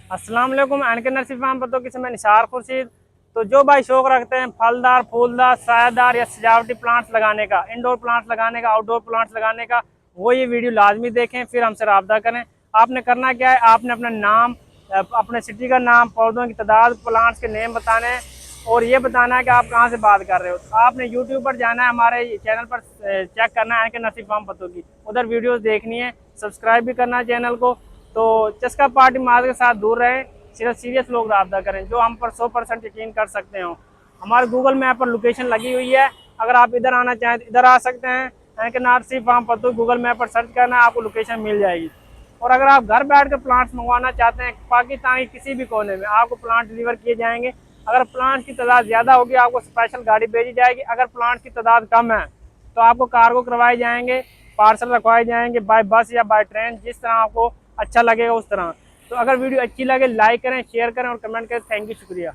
अस्सलाम वालेकुम। N K nursery farm पत्तों की मैं निसार खुर्शीद। तो जो भाई शौक रखते हैं फलदार, फूलदार, सायादार या सजावटी प्लांट्स लगाने का, इंडोर प्लांट्स लगाने का, आउटडोर प्लांट्स लगाने का, वो ये वीडियो लाजमी देखें, फिर हमसे रब्ता करें। आपने करना क्या है, आपने अपना नाम, अपने सिटी का नाम, पौधों की तादाद, प्लांट्स के नेम बताने हैं और ये बताना है कि आप कहाँ से बात कर रहे हो। तो आपने यूट्यूब पर जाना है, हमारे चैनल पर चेक करना है एनके नर्सरी फार्म पत्तों की, उधर वीडियोस देखनी है, सब्सक्राइब भी करना है चैनल को। तो चस्का पार्टी मार के साथ दूर रहें, सिर्फ सीरियस लोग रब्ता करें जो हम पर 100% यकीन कर सकते हो। हमारे गूगल मैप पर लोकेशन लगी हुई है, अगर आप इधर आना चाहें तो इधर आ सकते हैं। N K nursery farm पत्तू Google map पर सर्च करना है, आपको लोकेशन मिल जाएगी। और अगर आप घर बैठ कर प्लांट्स मंगवाना चाहते हैं, पाकिस्तान के किसी भी कोने में आपको प्लांट डिलीवर किए जाएंगे। अगर प्लांट्स की तादाद ज़्यादा होगी आपको स्पेशल गाड़ी भेजी जाएगी, अगर प्लांट्स की तादाद कम है तो आपको कार्गो करवाए जाएंगे, पार्सल रखवाए जाएंगे बाय बस या बाय ट्रेन, जिस तरह आपको अच्छा लगेगा उस तरह। तो अगर वीडियो अच्छी लगे लाइक करें, शेयर करें और कमेंट करें। थैंक यू, शुक्रिया।